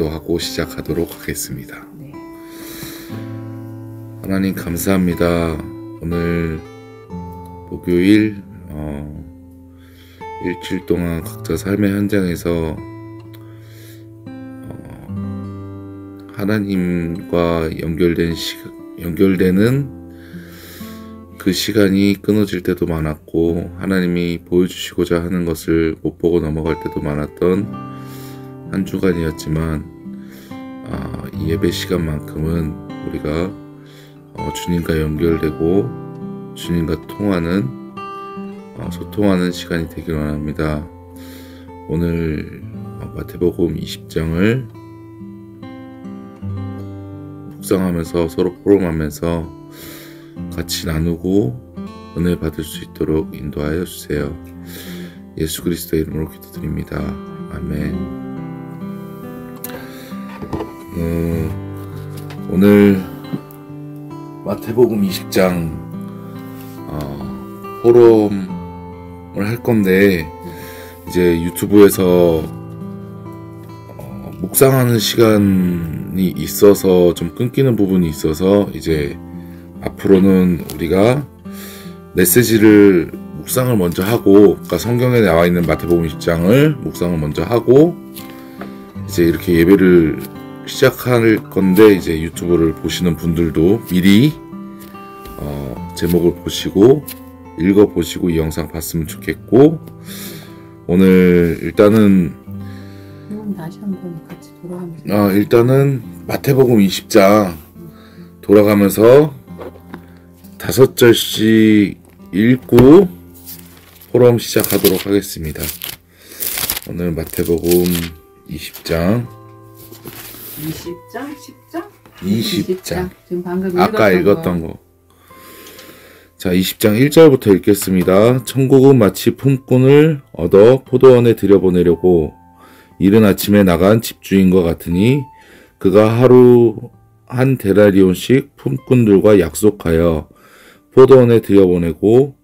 기도하고 시작하도록 하겠습니다. 네. 하나님 감사합니다. 오늘 목요일 일주일 동안 각자 삶의 현장에서 하나님과 연결되는 그 시간이 끊어질 때도 많았고, 하나님이 보여주시고자 하는 것을 못 보고 넘어갈 때도 많았던 한 주간이었지만, 이 예배 시간만큼은 우리가 주님과 연결되고 주님과 소통하는 시간이 되길 원합니다. 오늘 마태복음 20장을 묵상하면서 서로 포럼하면서 같이 나누고 은혜 받을 수 있도록 인도하여 주세요. 예수 그리스도의 이름으로 기도드립니다. 아멘. 오늘 마태복음 20장 포럼을 할 건데, 이제 유튜브에서 묵상하는 시간이 있어서 좀 끊기는 부분이 있어서, 이제 앞으로는 우리가 메시지를 묵상을 먼저 하고, 그러니까 성경에 나와 있는 마태복음 20장을 묵상을 먼저 하고 이제 이렇게 예배를 시작할 건데, 이제 유튜브를 보시는 분들도 미리 제목을 보시고 읽어보시고 이 영상 봤으면 좋겠고, 오늘 일단은 다시 한번 같이 돌아가면서 일단은 마태복음 20장 돌아가면서 5절씩 읽고 포럼 시작하도록 하겠습니다. 오늘 마태복음 20장 20장 지금 방금 아까 읽었던 거. 자, 20장 1절부터 읽겠습니다. 천국은 마치 품꾼을 얻어 포도원에 들여보내려고 이른 아침에 나간 집주인과 같으니, 그가 하루 한 데나리온씩 품꾼들과 약속하여 포도원에 들여보내고,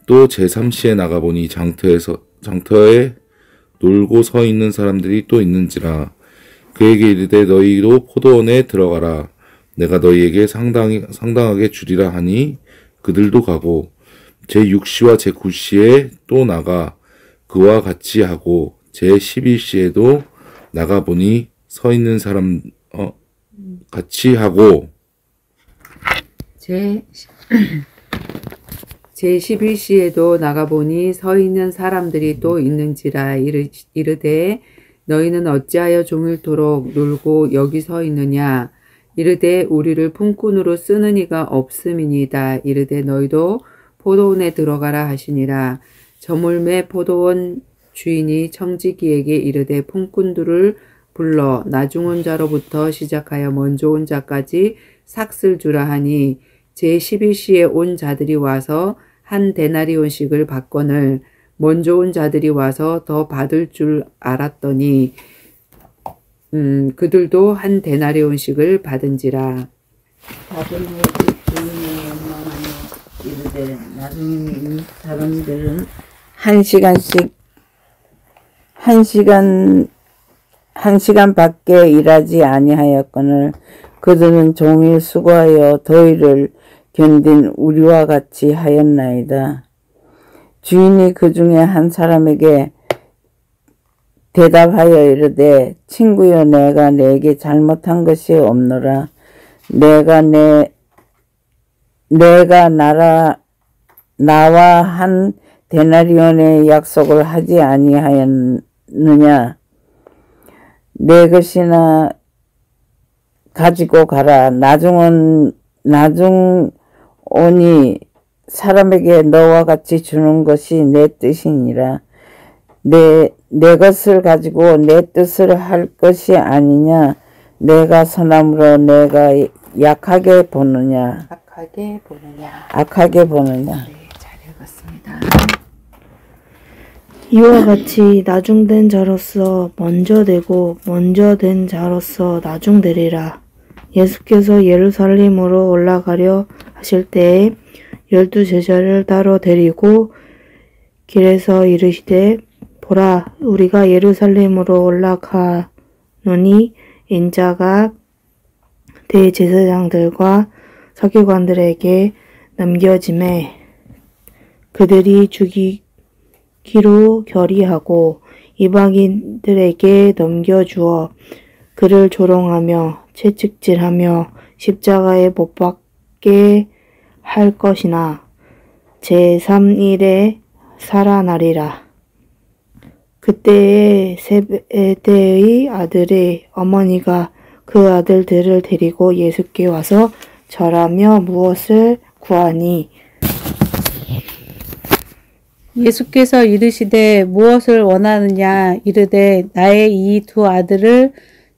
또 제3시에 나가보니 장터에 놀고 서 있는 사람들이 또 있는지라. 그에게 이르되 너희도 포도원에 들어가라. 내가 너희에게 상당하게 주리라 하니 그들도 가고, 제6시와 제9시에 또 나가 그와 같이 하고, 제11시에도 나가보니 서 있는 사람 같이 하고, 제11시에도 나가보니 서 있는 사람들이 또 있는지라. 이르되 너희는 어찌하여 종일토록 놀고 여기 서 있느냐. 이르되 우리를 품꾼으로 쓰는 이가 없음이니이다. 이르되 너희도 포도원에 들어가라 하시니라. 저물매 포도원 주인이 청지기에게 이르되 품꾼들을 불러 나중 온 자로부터 시작하여 먼저 온 자까지 삭슬 주라 하니, 제11시에 온 자들이 와서 한 데나리온씩을 받거늘 먼저 온 자들이 와서 더 받을 줄 알았더니 그들도 한 데나리온씩을 받은지라. 다들 주인의 원망하며 이르되 나중에 이 사람들은 한 시간밖에 일하지 아니하였거늘 그들은 종일 수고하여 더위를 견딘 우리와 같이 하였나이다. 주인이 그 중에 한 사람에게 대답하여 이르되 친구여, 내가 네게 잘못한 것이 없노라. 내가 나와 한 데나리온의 약속을 하지 아니하였느냐. 내 것이나 가지고 가라. 나중 오니 사람에게 너와 같이 주는 것이 내 뜻이니라. 내 것을 가지고 내 뜻을 할 것이 아니냐. 내가 선함으로 내가 악하게 보느냐. 네, 잘 읽었습니다. 이와 같이 나중된 자로서 먼저 되고 먼저 된 자로서 나중되리라. 예수께서 예루살렘으로 올라가려 하실 때에 12 제자를 따로 데리고 길에서 이르시되 보라, 우리가 예루살렘으로 올라가노니 인자가 대제사장들과 서기관들에게 넘겨짐에 그들이 죽이기로 결의하고 이방인들에게 넘겨주어 그를 조롱하며 채찍질하며 십자가에 못 박게 할 것이나 제3일에 살아나리라. 그때에 세베대의 아들의 어머니가 그 아들들을 데리고 예수께 와서 절하며 무엇을 구하니 예수께서 이르시되 무엇을 원하느냐 이르되 나의 이 두 아들을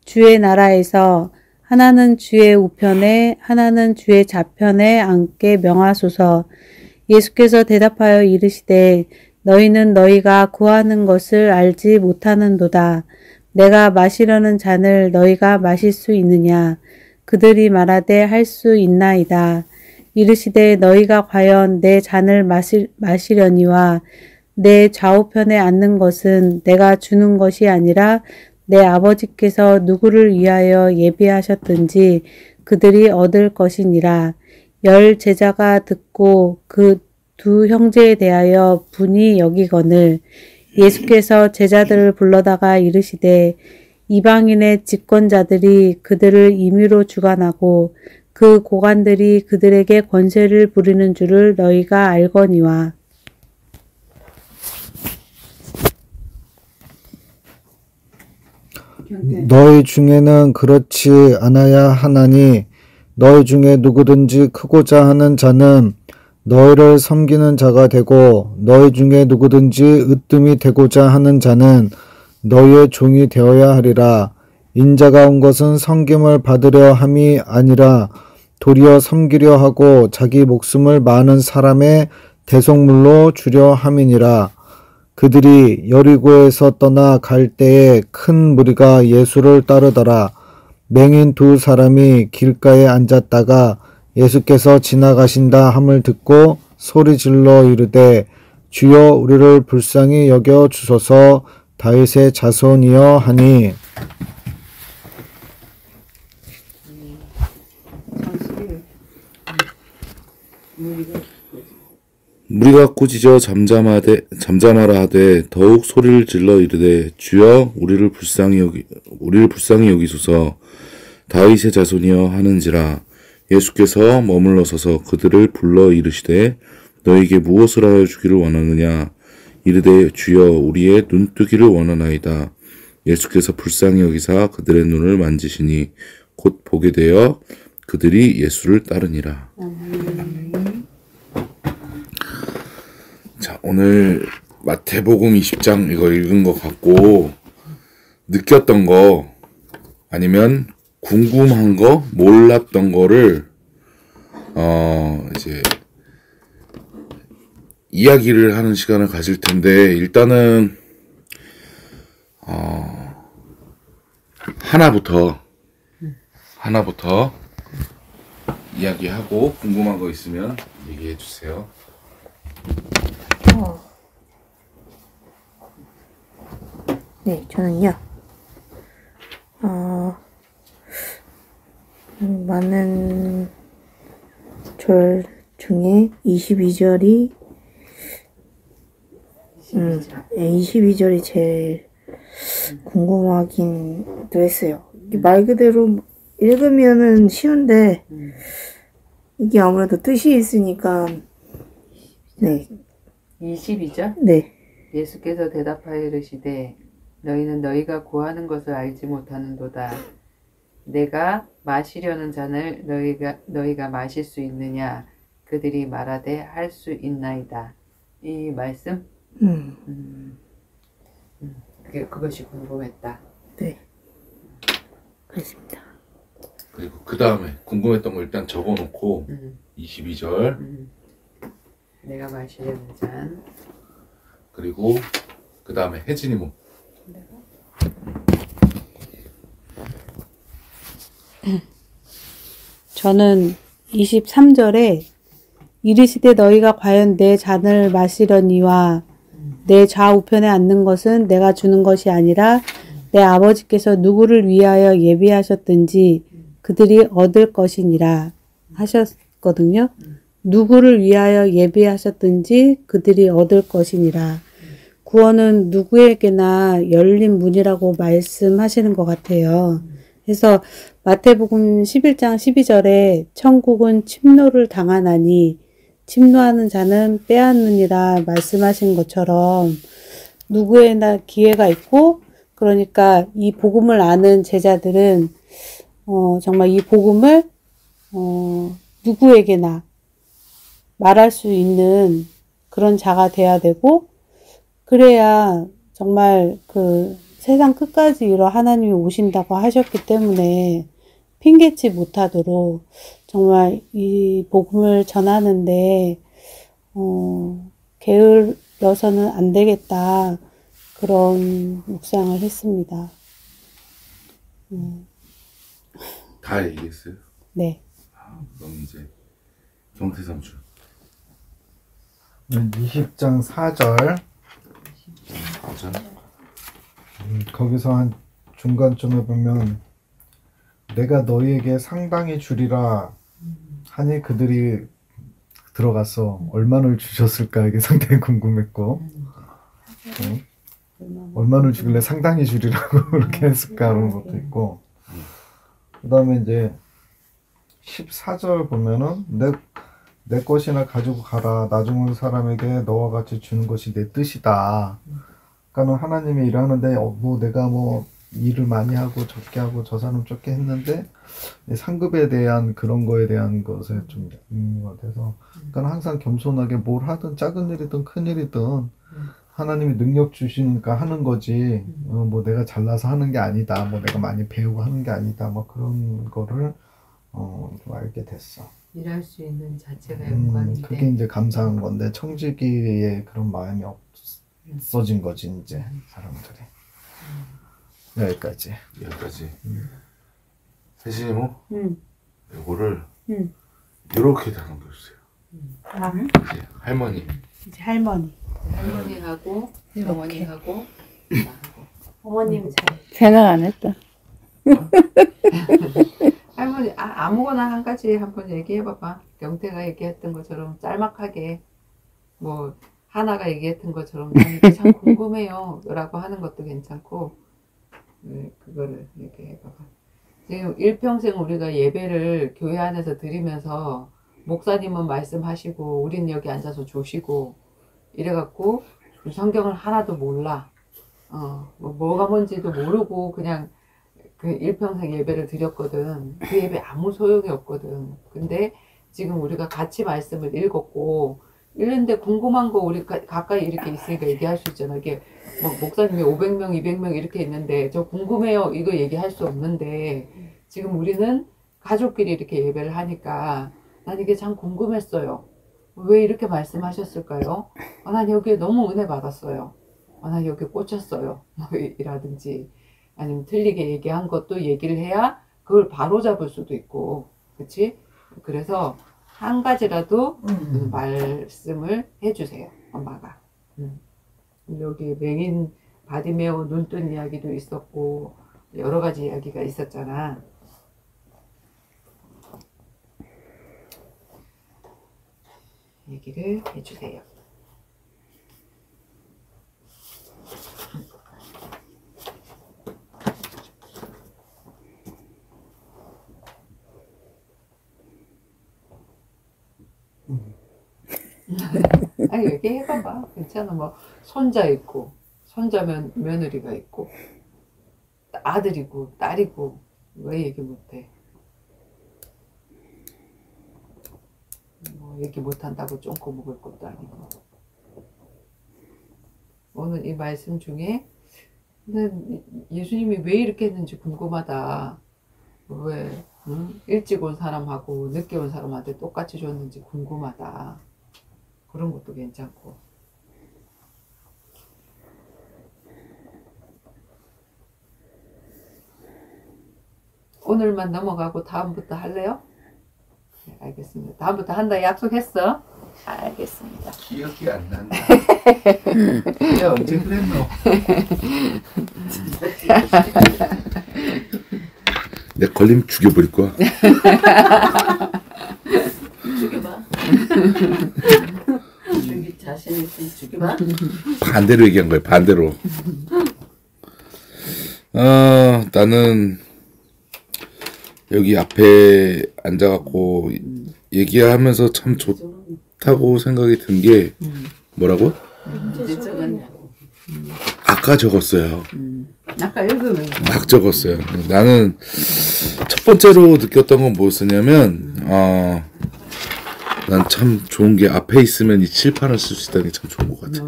주의 나라에서 하나는 주의 우편에 하나는 주의 좌편에 앉게 명하소서. 예수께서 대답하여 이르시되 너희는 너희가 구하는 것을 알지 못하는도다. 내가 마시려는 잔을 너희가 마실 수 있느냐? 그들이 말하되 할 수 있나이다. 이르시되 너희가 과연 내 잔을 마시려니와 내 좌우편에 앉는 것은 내가 주는 것이 아니라 내 아버지께서 누구를 위하여 예비하셨든지 그들이 얻을 것이니라. 10 제자가 듣고 그 두 형제에 대하여 분이 여기거늘 예수께서 제자들을 불러다가 이르시되 이방인의 집권자들이 그들을 임의로 주관하고 그 고관들이 그들에게 권세를 부리는 줄을 너희가 알거니와. 너희 중에는 그렇지 않아야 하나니 너희 중에 누구든지 크고자 하는 자는 너희를 섬기는 자가 되고 너희 중에 누구든지 으뜸이 되고자 하는 자는 너희의 종이 되어야 하리라. 인자가 온 것은 섬김을 받으려 함이 아니라 도리어 섬기려 하고 자기 목숨을 많은 사람의 대속물로 주려 함이니라. 그들이 여리고에서 떠나 갈 때에 큰 무리가 예수를 따르더라. 맹인 두 사람이 길가에 앉았다가 예수께서 지나가신다 함을 듣고 소리질러 이르되 주여 우리를 불쌍히 여겨 주소서. 다윗의 자손이여 하니 무리가 꾸짖어 잠잠하라 하되 더욱 소리를 질러 이르되 주여 우리를 불쌍히 여기소서. 다윗의 자손이여 하는지라. 예수께서 머물러 서서 그들을 불러 이르시되 너에게 무엇을 하여 주기를 원하느냐. 이르되 주여 우리의 눈뜨기를 원하나이다. 예수께서 불쌍히 여기사 그들의 눈을 만지시니 곧 보게 되어 그들이 예수를 따르니라. 자, 오늘 마태복음 20장 이거 읽은 것 같고 느꼈던 거 아니면 궁금한 거, 몰랐던 거를 이제 이야기를 하는 시간을 가질 텐데 일단은 하나부터 이야기하고 궁금한 거 있으면 얘기해 주세요. 네, 저는요. 많은 절 중에 22절이 22절이 제일 궁금하긴도 했어요. 이게 말 그대로 읽으면은 쉬운데 이게 아무래도 뜻이 있으니까 네. 22절? 네. 예수께서 대답하여 이르시되 너희는 너희가 구하는 것을 알지 못하는도다. 내가 마시려는 잔을 너희가 마실 수 있느냐? 그들이 말하되 할 수 있나이다. 이 말씀? 그것이 궁금했다. 네. 그렇습니다. 그리고 그 다음에 궁금했던 거 일단 적어놓고 22절 내가 마시려는 잔. 그리고 그 다음에 혜진이 뭐? 저는 23절에 이르시되 너희가 과연 내 잔을 마시려니와 내 좌우편에 앉는 것은 내가 주는 것이 아니라 내 아버지께서 누구를 위하여 예비하셨든지 그들이 얻을 것이니라 하셨거든요. 누구를 위하여 예비하셨든지 그들이 얻을 것이니라. 구원은 누구에게나 열린 문이라고 말씀하시는 것 같아요. 그래서 마태복음 11장 12절에 천국은 침노를 당하나니 침노하는 자는 빼앗느니라 말씀하신 것처럼 누구에나 기회가 있고, 그러니까 이 복음을 아는 제자들은 정말 이 복음을 누구에게나 말할 수 있는 그런 자가 돼야 되고, 그래야 정말 그 세상 끝까지 이뤄 하나님이 오신다고 하셨기 때문에 핑계치 못하도록 정말 이 복음을 전하는데 게을러서는 안 되겠다, 그런 묵상을 했습니다. 다 얘기했어요? 네. 그럼 이제 경태삼주 20장 4절 맞아? 거기서 한 중간쯤에 보면 내가 너희에게 상당히 주리라 하니 그들이 들어가서 얼마를 주셨을까 이게 상당히 궁금했고 얼마를 주길래 상당히 주리라고 그렇게 했을까 그런 것도 있고, 그 다음에 이제 14절 보면은 내 것이나 가지고 가라. 나중은 사람에게 너와 같이 주는 것이 내 뜻이다. 그러니까는 하나님이 일하는데 뭐 내가 뭐 일을 많이 하고 적게 하고 저 사람 적게 했는데 상급에 대한 그런 거에 대한 것에 좀 있는 것 같아서, 그러니까 항상 겸손하게 뭘 하든 작은 일이든 큰 일이든 하나님이 능력 주시니까 하는 거지, 뭐 내가 잘나서 하는 게 아니다, 뭐 내가 많이 배우고 하는 게 아니다, 뭐 그런 거를 좀 알게 됐어. 일할 수 있는 자체가 영광인데 그게 이제 감사한 건데 청지기의 그런 마음이 없어진 거지 이제 사람들이. 여기까지. 혜진이 뭐? 이거를 응. 이렇게 다 넘겨주세요. 아, 이제 할머니. 이제 할머니. 할머니하고 이렇게. 어머니하고 나하고. 어머님 잘. 생각 안 했다. 할머니 아무거나 한 가지 한번 얘기해 봐봐. 경태가 얘기했던 것처럼 짤막하게, 뭐 하나가 얘기했던 것처럼 난 이게 참 궁금해요 라고 하는 것도 괜찮고, 그거를 얘기해 봐봐. 지금 일평생 우리가 예배를 교회 안에서 드리면서 목사님은 말씀하시고 우린 여기 앉아서 주시고 이래갖고 성경을 하나도 몰라. 뭐가 뭔지도 모르고 그냥 그 일평생 예배를 드렸거든. 그 예배 아무 소용이 없거든. 근데 지금 우리가 같이 말씀을 읽었고 읽는데 궁금한 거 우리 가까이 이렇게 있으니까 얘기할 수 있잖아. 이게 막 목사님이 500명, 200명 이렇게 있는데 저 궁금해요 이거 얘기할 수 없는데, 지금 우리는 가족끼리 이렇게 예배를 하니까 난 이게 참 궁금했어요. 왜 이렇게 말씀하셨을까요? 난 여기에 너무 은혜 받았어요. 난 여기 꽂혔어요. 이라든지 아니면 틀리게 얘기한 것도 얘기를 해야 그걸 바로 잡을 수도 있고, 그치? 그래서 한 가지라도 말씀을 해주세요, 엄마가. 여기 맹인 바디메오 눈뜬 이야기도 있었고 여러 가지 이야기가 있었잖아. 얘기를 해주세요. 아니 얘기해봐봐. 괜찮아. 뭐 손자 있고 손자 며느리가 있고 아들이고 딸이고 왜 얘기 못해? 뭐 얘기 못한다고 쫑고 먹을 것도 아니고. 오늘 이 말씀 중에 예수님이 왜 이렇게 했는지 궁금하다. 왜 일찍 온 사람하고 늦게 온 사람한테 똑같이 줬는지 궁금하다. 그런 것도 괜찮고. 오늘만 넘어가고 다음부터 할래요? 네, 알겠습니다. 다음부터 한다 약속했어. 알겠습니다. 기억이 안 난다. 내가 언제 그랬노? 내 걸리면 죽여버릴 거야. 죽여봐. 자신 있으면 죽여봐. 반대로 얘기한 거야. 반대로. 나는 여기 앞에 앉아갖고 얘기하면서 참 좋다고 생각이 든 게 뭐라고? 아까 적었어요. 아까 읽으면 막 적었어요. 나는 첫 번째로 느꼈던 건 뭐였냐면 난 참 좋은 게 앞에 있으면 이 칠판을 쓸 수 있다는 게 참 좋은 것 같아.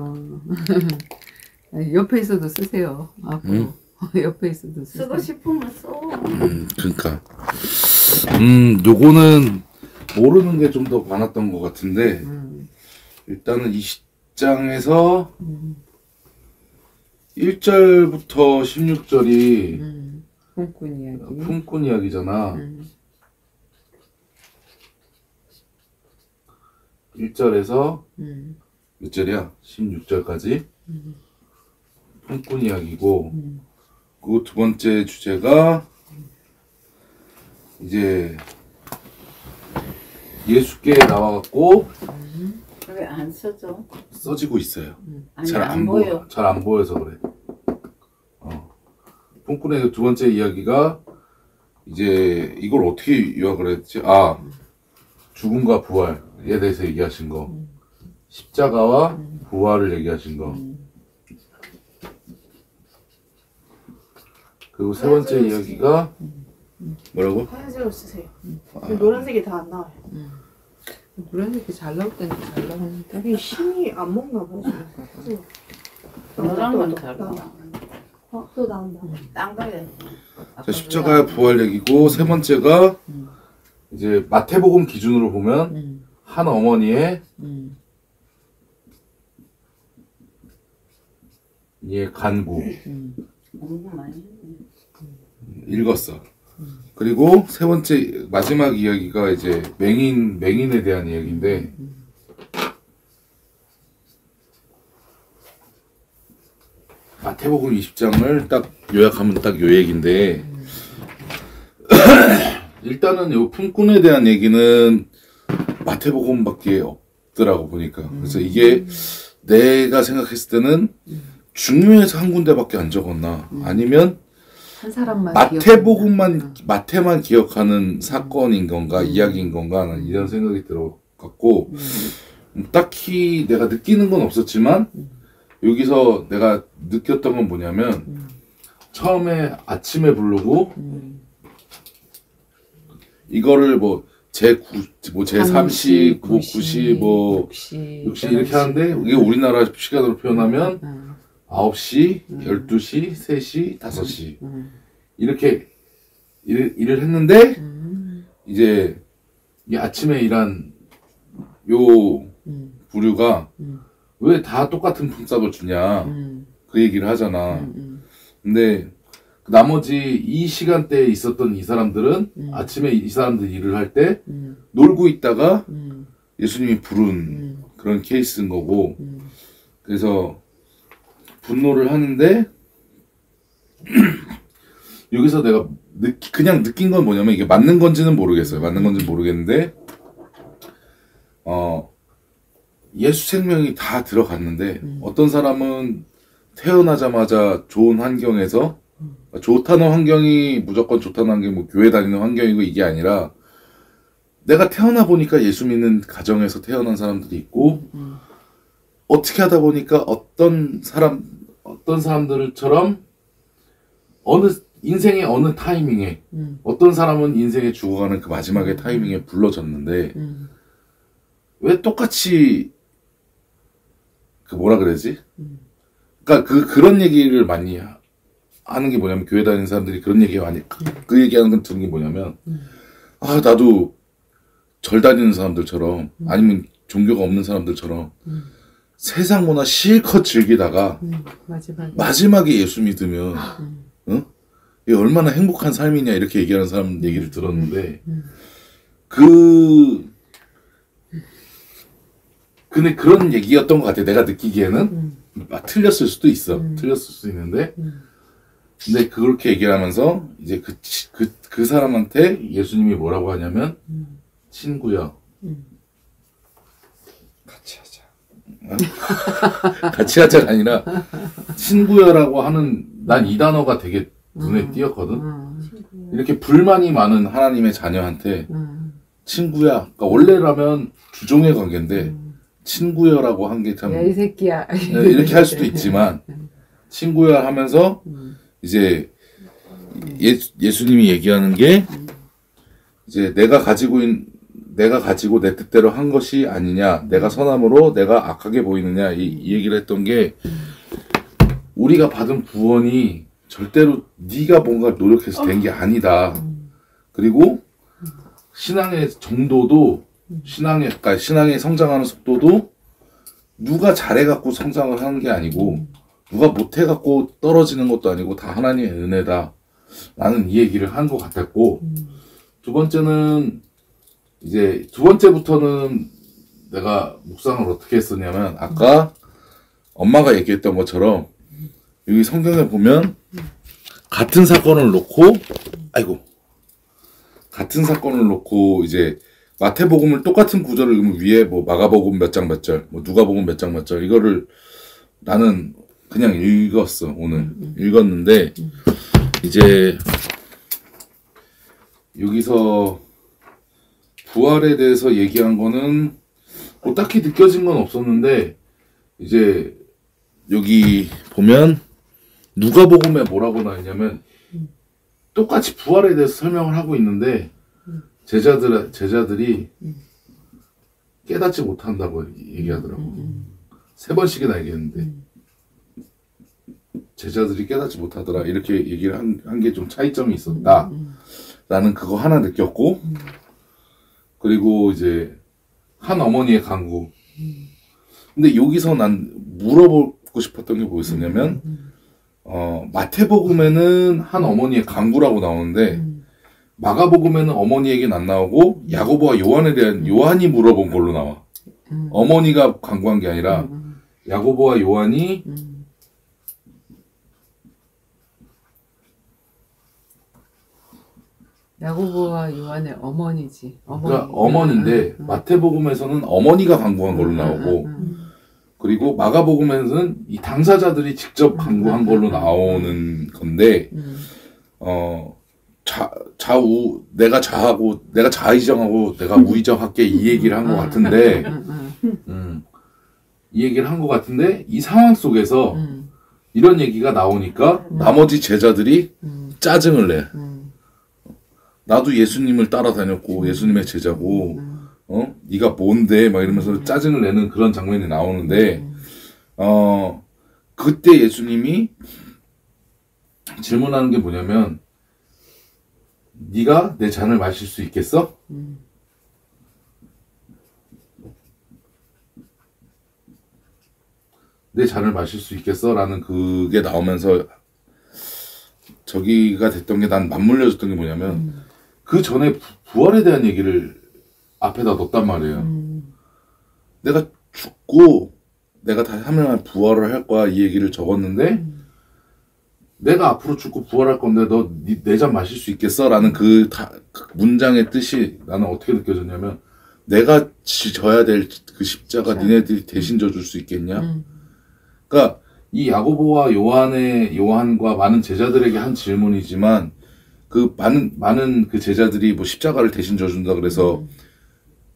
옆에 있어도 쓰세요. 앞으로. 옆에 있어도 쓰세요. 쓰고 싶으면 써. 그러니까 요거는 모르는 게 좀 더 많았던 것 같은데 일단은 이 10장에서 1절부터 16절이 꿈꾼 이야기. 품꾼 이야기잖아. 1절에서 몇 절이야? 16절까지 품꾼 이야기고 그 두 번째 주제가 이제 예수께 나와갖고 왜 안 써져? 써지고 있어요. 아니, 잘 안 안 보여. 잘 안 보여서 그래. 품꾼의 두 번째 이야기가 이제 이걸 어떻게 요약을 했지? 죽음과 부활에 대해서 얘기하신 거. 십자가와 부활을 얘기하신 거. 그리고 세 번째 이야기가 뭐라고? 하얀색으로 쓰세요. 노란색이 다 안 나와요. 노란색이 잘 나올 때는 잘 나오는데. 이게 힘이 안 먹나 봐요. 노란 건 잘 나와. 또 나온다. 딴 거에. 자, 십자가의 부활 얘기고 세 번째가 이제 마태복음 기준으로 보면 한 어머니의 예 간구 공부 많이 했네. 읽었어. 그리고 세 번째 마지막 이야기가 이제 맹인에 대한 이야기인데 마태복음 20장을 딱 요약하면 딱 요 얘기인데 일단은 요 품꾼에 대한 얘기는 마태복음밖에 없더라고 보니까. 그래서 이게 내가 생각했을 때는 중요해서 한 군데밖에 안 적었나 아니면 한 사람만 마태만 기억하는 사건인 건가 이야기인 건가 난 이런 생각이 들어갖고 딱히 내가 느끼는 건 없었지만 여기서 내가 느꼈던 건 뭐냐면 처음에 아침에 부르고 이거를 뭐 제3시, 뭐 9시, 뭐 6시 이렇게 하는데 이게 우리나라 시간으로 표현하면 9시, 12시, 3시, 5시 이렇게 일을 했는데 이제 이 아침에 일한 요 부류가 왜 다 똑같은 품삯을 주냐 그 얘기를 하잖아. 근데 나머지 이 시간대에 있었던 이 사람들은 아침에 이 사람들 일을 할 때 놀고 있다가 예수님이 부른 그런 케이스인 거고 그래서 분노를 하는데 여기서 내가 그냥 느낀 건 뭐냐면 이게 맞는 건지는 모르겠어요. 맞는 건지는 모르겠는데 예수 생명이 다 들어갔는데 어떤 사람은 태어나자마자 좋은 환경에서 좋다는 환경이 무조건 좋다는 환경이 뭐 교회 다니는 환경이고 이게 아니라 내가 태어나 보니까 예수 믿는 가정에서 태어난 사람들이 있고 어떻게 하다 보니까 어떤 사람들처럼 인생의 어느 타이밍에 어떤 사람은 인생에 죽어가는 그 마지막의 타이밍에 불러졌는데 왜 똑같이 그 뭐라 그러지? 그러니까 그런 얘기를 많이 하는 게 뭐냐면 교회 다니는 사람들이 그런 얘기 많이 그 얘기하는 건 들은 게 뭐냐면 나도 절 다니는 사람들처럼 아니면 종교가 없는 사람들처럼 세상 문화 실컷 즐기다가 마지막에 예수 믿으면 이게 얼마나 행복한 삶이냐 이렇게 얘기하는 사람 얘기를 들었는데 근데 그런 얘기였던 것 같아. 내가 느끼기에는 틀렸을 수도 있어. 틀렸을 수도 있는데 근데 그렇게 얘기를 하면서 이제 그 사람한테 예수님이 뭐라고 하냐면 친구야 같이 하자. 같이 하자가 아니라 친구야라고 하는 난 이 단어가 되게 눈에 띄었거든. 이렇게 불만이 많은 하나님의 자녀한테 친구야. 그러니까 원래라면 주종의 관계인데 친구야라고 한 게 참 야, 이 새끼야. 이렇게 할 수도 있지만 친구야 하면서 이제 예수님이 얘기하는 게 이제 내가 가지고 내 뜻대로 한 것이 아니냐, 내가 선함으로 내가 악하게 보이느냐 이 얘기를 했던 게 우리가 받은 구원이 절대로 네가 뭔가 노력해서 된 게 아니다. 그리고 신앙의 정도도 그러니까 신앙의 성장하는 속도도 누가 잘해갖고 성장을 하는 게 아니고 누가 못해갖고 떨어지는 것도 아니고 다 하나님의 은혜다. 라는 이 얘기를 한 것 같았고 두 번째는 이제 두 번째부터는 내가 묵상을 어떻게 했었냐면 아까 엄마가 얘기했던 것처럼 여기 성경에 보면 같은 사건을 놓고 이제 마태복음을 똑같은 구절을 읽으면 위에 뭐 마가복음 몇 장 몇 절, 뭐 누가복음 몇 장 몇 절 이거를 나는 그냥 읽었어. 오늘 읽었는데 이제 여기서 부활에 대해서 얘기한 거는 뭐 딱히 느껴진 건 없었는데 이제 여기 보면 누가복음에 뭐라고 나있냐면 똑같이 부활에 대해서 설명을 하고 있는데 제자들이 깨닫지 못한다고 얘기하더라고. 세 번씩이나 얘기했는데 제자들이 깨닫지 못하더라. 이렇게 얘기를 한 게 좀 차이점이 있었다. 나는 그거 하나 느꼈고 그리고 이제 한 어머니의 간구. 근데 여기서 난 물어보고 싶었던 게 뭐였었냐면 마태복음에는 한 어머니의 간구라고 나오는데 마가복음에는 어머니 얘기는 안 나오고 야고보와 요한에 대한 요한이 물어본 걸로 나와. 어머니가 간구한 게 아니라 야고보와 요한이 야고보와 요한의 어머니지. 그러니까 어머니인데 마태복음에서는 어머니가 간구한 걸로 나오고 그리고 마가복음에서는 이 당사자들이 직접 간구한 걸로 나오는 건데 내가 자의정하고 내가 우의정할게 이 얘기를 한 것 같은데 이 얘기를 한 것 같은데 이 상황 속에서 이런 얘기가 나오니까 나머지 제자들이 짜증을 내. 나도 예수님을 따라다녔고 예수님의 제자고 네가 뭔데 막 이러면서 짜증을 내는 그런 장면이 나오는데 그때 예수님이 질문하는 게 뭐냐면 네가 내 잔을 마실 수 있겠어? 내 잔을 마실 수 있겠어? 라는 그게 나오면서 저기가 됐던 게 난 맞물려졌던 게 뭐냐면 그 전에 부활에 대한 얘기를 앞에다 넣었단 말이에요. 내가 죽고 내가 다시 3일 만에 부활을 할 거야 이 얘기를 적었는데 내가 앞으로 죽고 부활할 건데 너 내 잔 마실 수 있겠어? 라는 그 문장의 뜻이 나는 어떻게 느껴졌냐면 내가 져야 될 그 십자가 니네들이 대신 져줄 수 있겠냐? 그러니까 이 야고보와 요한과 많은 제자들에게 한 질문이지만 그 많은 그 제자들이 뭐 십자가를 대신 져준다 그래서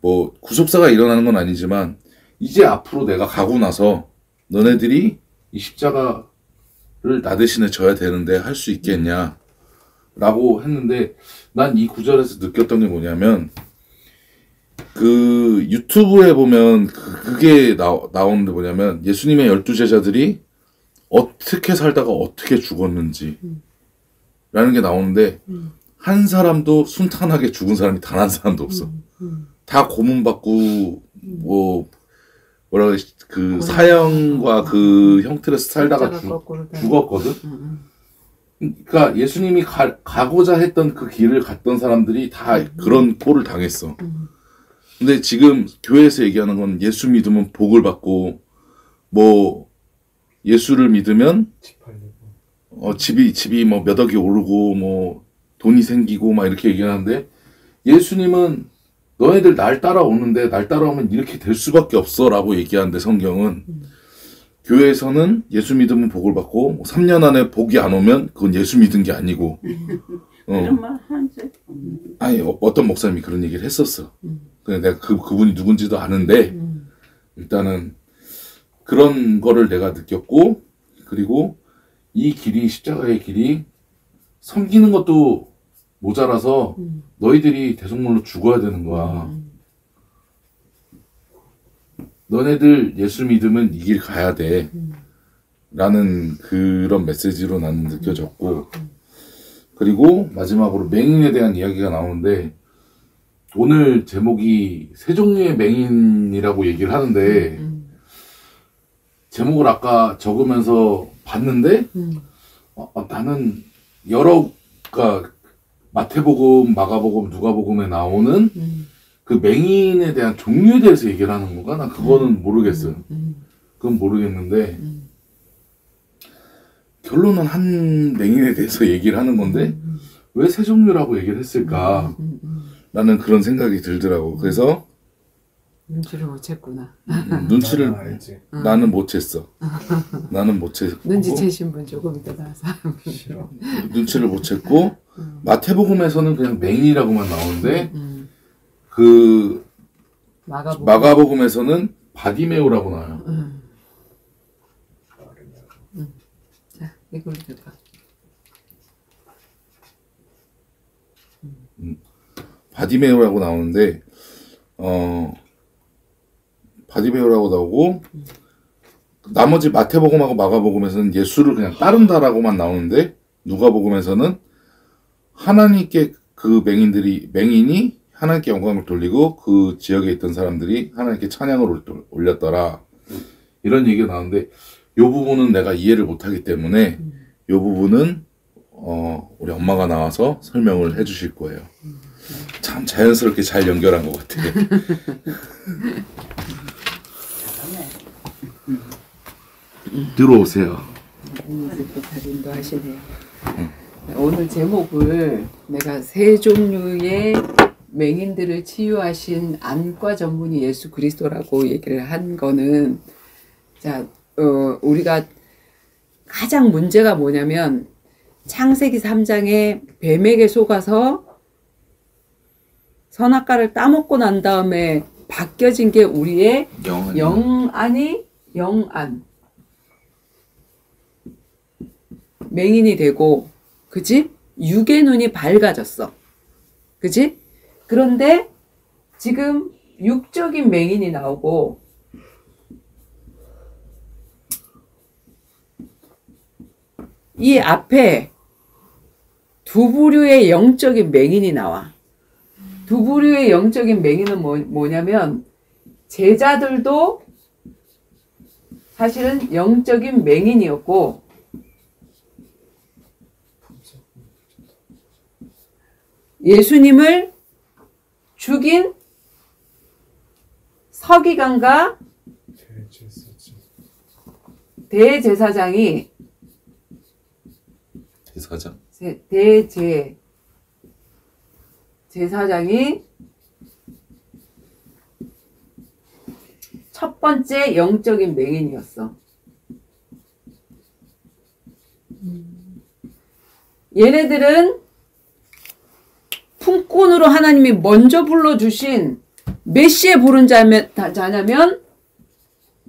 뭐 구속사가 일어나는 건 아니지만 이제 앞으로 내가 가고 나서 너네들이 이 십자가를 나 대신에 져야 되는데 할 수 있겠냐 라고 했는데 난 이 구절에서 느꼈던 게 뭐냐면 그 유튜브에 보면 그게 나오는데 뭐냐면 예수님의 12제자들이 어떻게 살다가 어떻게 죽었는지 라는 게 나오는데 한 사람도 순탄하게 죽은 사람이 단 한 사람도 없어. 다 고문받고 뭐라 그래 그 사형과 그 형틀에서 살다가 죽었거든. 그러니까 예수님이 가고자 했던 그 길을 갔던 사람들이 다 그런 꼴을 당했어. 근데 지금 교회에서 얘기하는 건 예수 믿으면 복을 받고 뭐 예수를 믿으면 집이 뭐 몇 억이 오르고 뭐 돈이 생기고 막 이렇게 얘기하는데 예수님은 너희들 날 따라오는데 날 따라오면 이렇게 될 수밖에 없어라고 얘기하는데 성경은 교회에서는 예수 믿으면 복을 받고 3년 안에 복이 안 오면 그건 예수 믿은 게 아니고 그런 말 하지. 아니 어떤 목사님이 그런 얘기를 했었어. 근데 내가 그분이 누군지도 아는데 일단은 그런 거를 내가 느꼈고 그리고 이 길이 십자가의 길이 섬기는 것도 모자라서 너희들이 대속물로 죽어야 되는 거야. 너네들 예수 믿으면 이 길 가야 돼. 라는 그런 메시지로 나는 느껴졌고 그리고 마지막으로 맹인에 대한 이야기가 나오는데 오늘 제목이 세 종류의 맹인이라고 얘기를 하는데 제목을 아까 적으면서 봤는데 나는 그러니까 마태복음, 마가복음, 누가복음에 나오는 그 맹인에 대한 종류에 대해서 얘기를 하는 건가? 난 그거는 모르겠어요. 그건 모르겠는데 결론은 한 맹인에 대해서 얘기를 하는 건데 왜 세 종류라고 얘기를 했을까? 라는 그런 생각이 들더라고. 그래서 눈치를 못 챘구나. 눈치를 알지. 나는 못 챘어. 나는 못 챘고 눈치채신 분 조금 이따 나와서. 싫어. 눈치를 못 챘고 마태복음에서는 그냥 맹인이라고만 나오는데 그 마가복음에서는 바디메오라고 나와요. 자, 이걸 해봐. 바디메오라고 나오는데 바디메오라고 나오고 나머지 마태복음하고 마가복음에서는 예수를 그냥 따른다라고만 나오는데 누가복음에서는 하나님께 그 맹인이 하나님께 영광을 돌리고 그 지역에 있던 사람들이 하나님께 찬양을 올렸더라 이런 얘기가 나오는데 이 부분은 내가 이해를 못하기 때문에 이 부분은 우리 엄마가 나와서 설명을 해주실 거예요. 참 자연스럽게 잘 연결한 것 같아. 들어오세요. 잘 인도하시네요. 오늘 제목을 내가 세 종류의 맹인들을 치유하신 안과 전문의 예수 그리스도라고 얘기를 한 거는 자, 우리가 가장 문제가 뭐냐면 창세기 3장에 뱀에게 속아서 선악과를 따먹고 난 다음에 바뀌어진 게 우리의 영안 맹인이 되고 그치? 육의 눈이 밝아졌어. 그치? 그런데 지금 육적인 맹인이 나오고 이 앞에 두 부류의 영적인 맹인이 나와. 두 부류의 영적인 맹인은 뭐냐면 제자들도 사실은 영적인 맹인이었고 예수님을 죽인 서기관과 대제사장이 제사장이 첫 번째 영적인 맹인이었어. 얘네들은 품꾼으로 하나님이 먼저 불러주신 몇 시에 부른 자냐면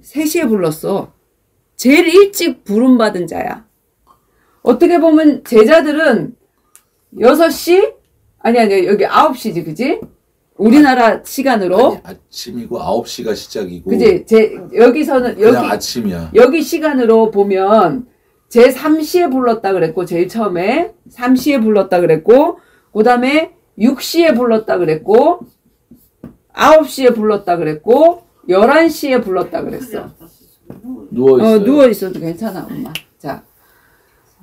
3시에 불렀어. 제일 일찍 부름받은 자야. 어떻게 보면 제자들은 6시? 아니 여기 9시지 그지? 우리나라 시간으로 아니, 아침이고 9시가 시작이고 그지? 여기서는 그냥 아침이야. 여기 시간으로 보면 제 3시에 불렀다 그랬고 제일 처음에 3시에 불렀다 그랬고 그 다음에 6시에 불렀다 그랬고 9시에 불렀다 그랬고 11시에 불렀다 그랬어. 누워있어요. 누워있어도 괜찮아 엄마.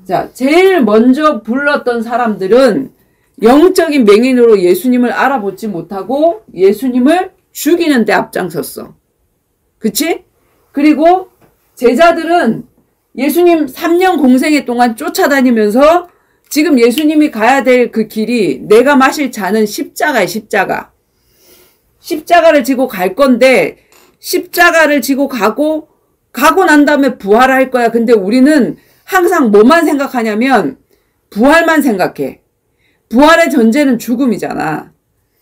자 제일 먼저 불렀던 사람들은 영적인 맹인으로 예수님을 알아보지 못하고 예수님을 죽이는데 앞장섰어. 그치? 그리고 제자들은 예수님 3년 공생애 동안 쫓아다니면서 지금 예수님이 가야 될 그 길이 내가 마실 잔은 십자가야, 십자가. 십자가를 지고 갈 건데 십자가를 지고 가고 난 다음에 부활할 거야. 근데 우리는 항상 뭐만 생각하냐면 부활만 생각해. 부활의 전제는 죽음이잖아.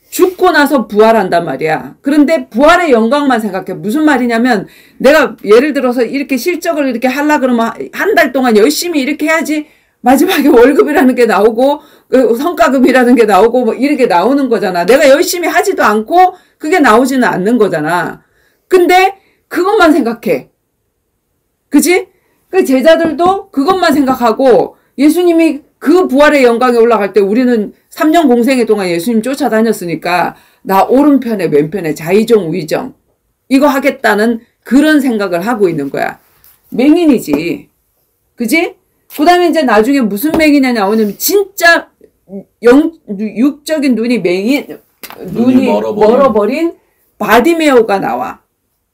죽고 나서 부활한단 말이야. 그런데 부활의 영광만 생각해. 무슨 말이냐면 내가 예를 들어서 이렇게 실적을 이렇게 하려 그러면 한 달 동안 열심히 이렇게 해야지 마지막에 월급이라는 게 나오고 성과급이라는 게 나오고 뭐 이렇게 나오는 거잖아. 내가 열심히 하지도 않고 그게 나오지는 않는 거잖아. 근데 그것만 생각해. 그치? 그 제자들도 그것만 생각하고 예수님이 그 부활의 영광에 올라갈 때 우리는 3년 공생애 동안 예수님 쫓아다녔으니까 나 오른편에 왼편에 자의정 우의정 이거 하겠다는 그런 생각을 하고 있는 거야. 맹인이지. 그지? 그 다음에 이제 나중에 무슨 맹인이 나오냐면 진짜 육적인 눈이 눈이 멀어버린 바디메오가 나와.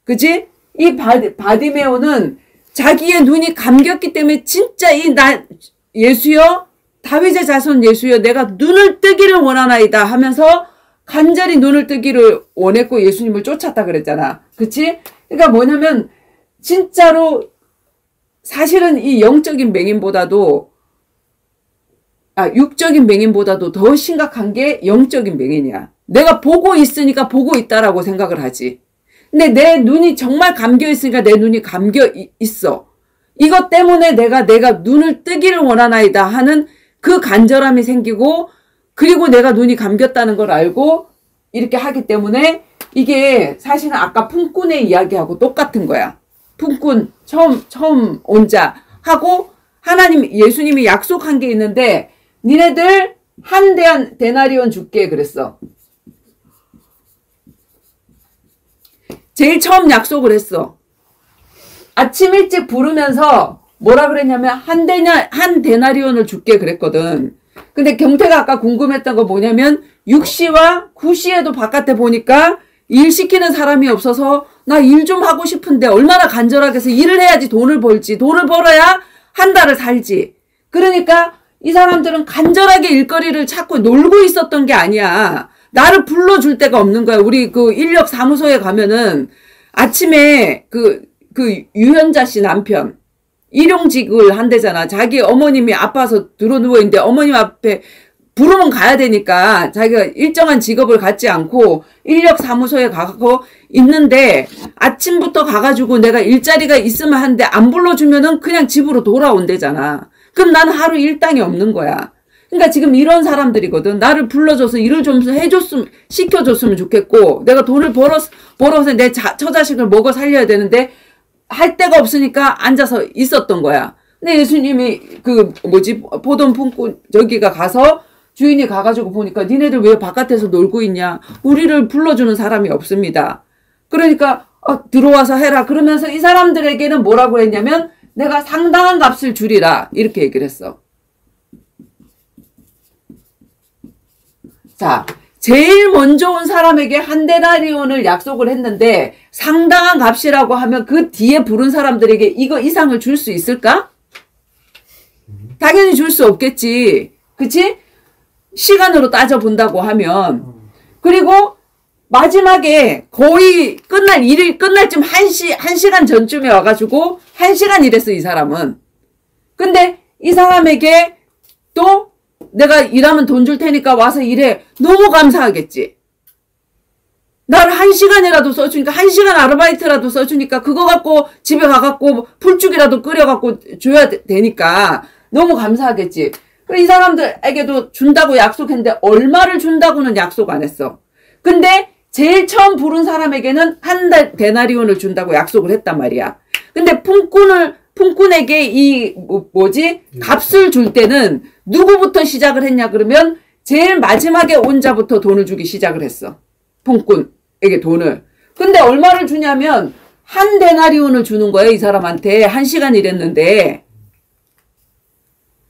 그치? 이 바디메오는 자기의 눈이 감겼기 때문에 진짜 예수여 다윗의 자손 예수여 내가 눈을 뜨기를 원하나이다 하면서 간절히 눈을 뜨기를 원했고 예수님을 쫓았다 그랬잖아. 그치? 그러니까 뭐냐면 진짜로 사실은 이 영적인 맹인보다도 육적인 맹인보다도 더 심각한 게 영적인 맹인이야. 내가 보고 있으니까 보고 있다라고 생각을 하지. 근데 내 눈이 정말 감겨 있으니까 내 눈이 감겨 있어. 이것 때문에 내가 눈을 뜨기를 원하나이다 하는 그 간절함이 생기고 그리고 내가 눈이 감겼다는 걸 알고 이렇게 하기 때문에 이게 사실은 아까 품꾼의 이야기하고 똑같은 거야. 품꾼 처음 온 자 하고 예수님이 약속한 게 있는데 니네들 한 데나리온 줄게 그랬어. 제일 처음 약속을 했어. 아침 일찍 부르면서 뭐라 그랬냐면 한 데나리온을 줄게 그랬거든. 근데 경태가 아까 궁금했던 거 뭐냐면 6시와 9시에도 바깥에 보니까 일 시키는 사람이 없어서 나 일 좀 하고 싶은데 얼마나 간절하게 해서 일을 해야지 돈을 벌지. 돈을 벌어야 한 달을 살지. 그러니까 이 사람들은 간절하게 일거리를 찾고 놀고 있었던 게 아니야. 나를 불러줄 데가 없는 거야. 우리 그 인력 사무소에 가면은 아침에 그 유현자 씨 남편 일용직을 한대잖아. 자기 어머님이 아파서 들어누워 있는데 어머님 앞에 부르면 가야 되니까 자기가 일정한 직업을 갖지 않고 인력 사무소에 가고 있는데 아침부터 가가지고 내가 일자리가 있으면 하는데 안 불러주면은 그냥 집으로 돌아온대잖아. 그럼 나는 하루 일당이 없는 거야. 그러니까 지금 이런 사람들이거든. 나를 불러줘서 일을 좀 시켜줬으면 좋겠고 내가 돈을 벌어서 내 처자식을 먹어 살려야 되는데 할 데가 없으니까 앉아서 있었던 거야. 근데 예수님이 보던 품꾼 저기가 가서 주인이 가가지고 보니까 니네들 왜 바깥에서 놀고 있냐. 우리를 불러주는 사람이 없습니다. 그러니까 들어와서 해라. 그러면서 이 사람들에게는 뭐라고 했냐면 내가 상당한 값을 주리라. 이렇게 얘기를 했어. 자, 제일 먼저 온 사람에게 한 데나리온을 약속을 했는데 상당한 값이라고 하면 그 뒤에 부른 사람들에게 이거 이상을 줄 수 있을까? 당연히 줄 수 없겠지. 그치? 시간으로 따져본다고 하면. 그리고 마지막에 거의 일이 끝날 쯤 1시간 전쯤에 와가지고 1시간 일했어, 이 사람은. 근데 이 사람에게 또 내가 일하면 돈 줄 테니까 와서 일해. 너무 감사하겠지. 나를 1시간이라도 써주니까 1시간 아르바이트라도 써주니까 그거 갖고 집에 가갖고 풀죽이라도 끓여갖고 줘야 되니까 너무 감사하겠지. 이 사람들에게도 준다고 약속했는데 얼마를 준다고는 약속 안 했어. 근데 제일 처음 부른 사람에게는 한 데나리온을 준다고 약속을 했단 말이야. 근데 품꾼에게 값을 줄 때는 누구부터 시작을 했냐 그러면 제일 마지막에 온 자부터 돈을 주기 시작을 했어. 품꾼에게 돈을. 근데 얼마를 주냐면 한 데나리온을 주는 거예요. 이 사람한테 1시간 일했는데.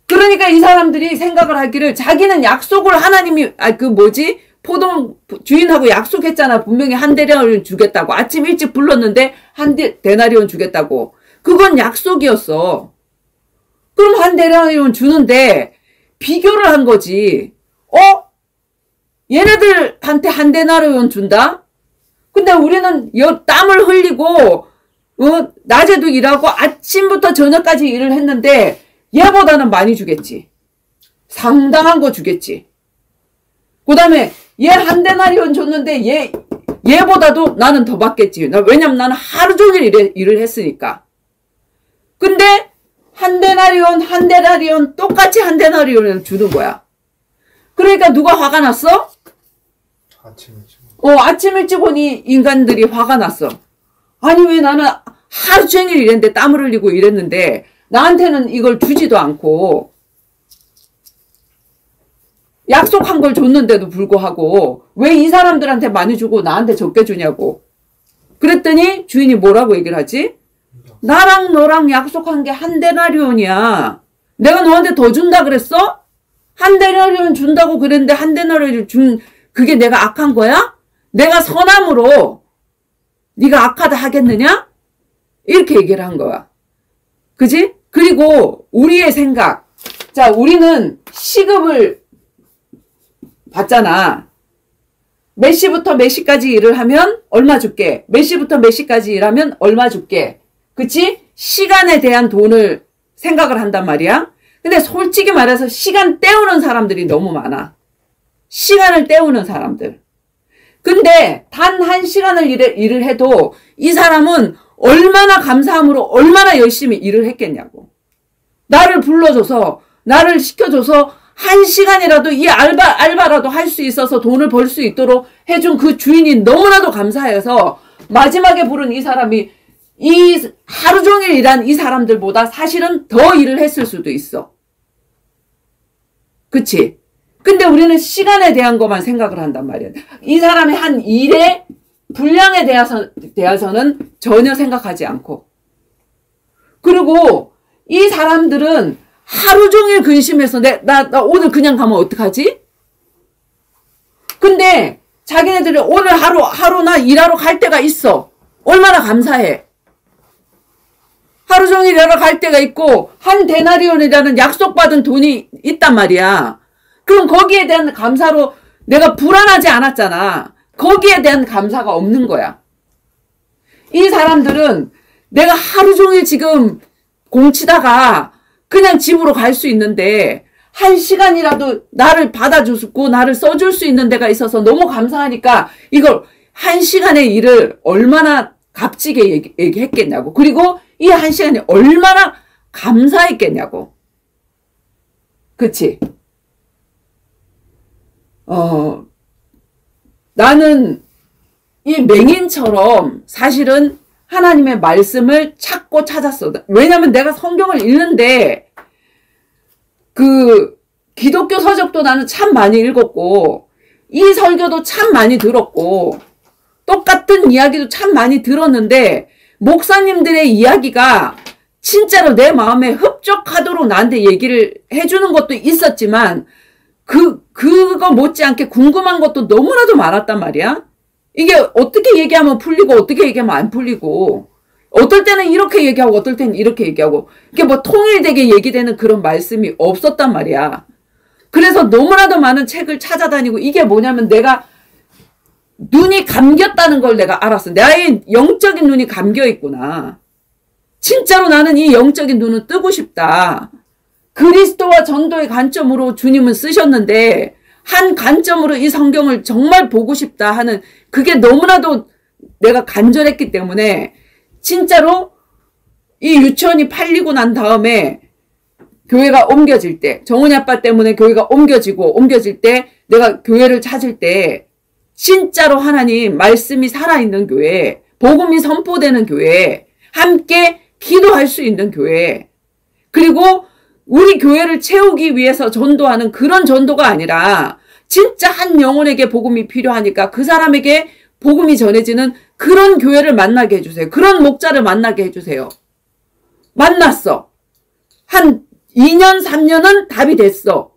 그러니까 이 사람들이 생각을 하기를 자기는 약속을 하나님이 주인하고 약속했잖아. 분명히 한 데나리온 주겠다고. 아침 일찍 불렀는데 한 데나리온 주겠다고. 그건 약속이었어. 그럼 한 데나리온 주는데 비교를 한 거지. 얘네들한테 한 데나리온 준다? 근데 우리는 땀을 흘리고 낮에도 일하고 아침부터 저녁까지 일을 했는데 얘보다는 많이 주겠지. 상당한 거 주겠지. 그 다음에 얘 한 데나리온 줬는데 얘보다도 나는 더 받겠지. 왜냐면 나는 하루 종일 일을 했으니까. 근데 한 데나리온 똑같이 한 데나리온을 주는 거야. 그러니까 누가 화가 났어? 아침 일찍 오니 인간들이 화가 났어. 아니 왜 나는 하루 종일 일했는데 땀을 흘리고 일했는데 나한테는 이걸 주지도 않고 약속한 걸 줬는데도 불구하고 왜 이 사람들한테 많이 주고 나한테 적게 주냐고. 그랬더니 주인이 뭐라고 얘기를 하지? 나랑 너랑 약속한 게 한 데나리온이야. 내가 너한테 더 준다 그랬어? 한 데나리온 준다고 그랬는데 한 데나리온 준 그게 내가 악한 거야? 내가 선함으로 네가 악하다 하겠느냐? 이렇게 얘기를 한 거야. 그지? 그리고 우리의 생각. 자, 우리는 시급을 받잖아. 몇 시부터 몇 시까지 일을 하면 얼마 줄게. 몇 시부터 몇 시까지 일하면 얼마 줄게. 그치? 시간에 대한 돈을 생각을 한단 말이야. 근데 솔직히 말해서 시간 때우는 사람들이 너무 많아. 시간을 때우는 사람들. 근데 단 1시간을 일을 해도 이 사람은 얼마나 감사함으로 얼마나 열심히 일을 했겠냐고. 나를 불러줘서 나를 시켜줘서 1시간이라도 이 알바라도 할 수 있어서 돈을 벌 수 있도록 해준 그 주인이 너무나도 감사해서 마지막에 부른 이 사람이 이 하루 종일 일한 이 사람들보다 사실은 더 일을 했을 수도 있어. 그치? 근데 우리는 시간에 대한 것만 생각을 한단 말이야. 이 사람의 한 일의 분량에 대해서는 전혀 생각하지 않고. 그리고 이 사람들은 하루 종일 근심해서 나 오늘 그냥 가면 어떡하지? 근데 자기네들이 오늘 하루 나 일하러 갈 때가 있어. 얼마나 감사해. 하루 종일 일하러 갈 때가 있고 한 데나리온이라는 약속받은 돈이 있단 말이야. 그럼 거기에 대한 감사로 내가 불안하지 않았잖아. 거기에 대한 감사가 없는 거야. 이 사람들은 내가 하루 종일 지금 공치다가 그냥 집으로 갈 수 있는데 1시간이라도 나를 받아주고 나를 써줄 수 있는 데가 있어서 너무 감사하니까 이걸 1시간의 일을 얼마나 값지게 얘기했겠냐고. 그리고 이 1시간이 얼마나 감사했겠냐고. 그치? 나는 이 맹인처럼 사실은 하나님의 말씀을 찾았어. 왜냐면 내가 성경을 읽는데 그 기독교 서적도 나는 참 많이 읽었고 이 설교도 참 많이 들었고 똑같은 이야기도 참 많이 들었는데 목사님들의 이야기가 진짜로 내 마음에 흡족하도록 나한테 얘기를 해주는 것도 있었지만 그거 못지않게 궁금한 것도 너무나도 많았단 말이야. 이게 어떻게 얘기하면 풀리고 어떻게 얘기하면 안 풀리고 어떨 때는 이렇게 얘기하고 어떨 때는 이렇게 얘기하고 이게 뭐 통일되게 얘기되는 그런 말씀이 없었단 말이야. 그래서 너무나도 많은 책을 찾아다니고 이게 뭐냐면 내가 눈이 감겼다는 걸 내가 알았어. 나의 영적인 눈이 감겨 있구나. 진짜로 나는 이 영적인 눈은 뜨고 싶다. 그리스도와 전도의 관점으로 주님은 쓰셨는데 한 관점으로 이 성경을 정말 보고 싶다 하는 그게 너무나도 내가 간절했기 때문에 진짜로 이 유치원이 팔리고 난 다음에 교회가 옮겨질 때 정훈이 아빠 때문에 교회가 옮겨질 때 내가 교회를 찾을 때 진짜로 하나님 말씀이 살아있는 교회, 복음이 선포되는 교회, 함께 기도할 수 있는 교회, 그리고 우리 교회를 채우기 위해서 전도하는 그런 전도가 아니라 진짜 한 영혼에게 복음이 필요하니까 그 사람에게 복음이 전해지는 그런 교회를 만나게 해주세요. 그런 목자를 만나게 해주세요. 만났어. 한 2년, 3년은 답이 됐어.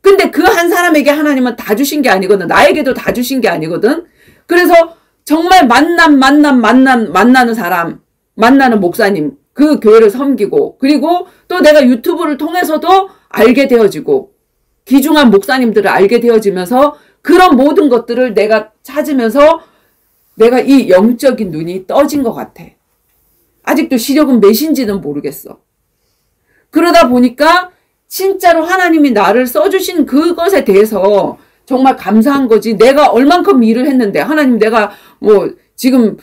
근데 그 한 사람에게 하나님은 다 주신 게 아니거든. 나에게도 다 주신 게 아니거든. 그래서 정말 만나는 사람, 만나는 목사님, 그 교회를 섬기고, 그리고 또 내가 유튜브를 통해서도 알게 되어지고, 귀중한 목사님들을 알게 되어지면서 그런 모든 것들을 내가 찾으면서 내가 이 영적인 눈이 떠진 것 같아. 아직도 시력은 몇인지는 모르겠어. 그러다 보니까 진짜로 하나님이 나를 써주신 그것에 대해서 정말 감사한 거지. 내가 얼만큼 일을 했는데, 하나님 내가 뭐 지금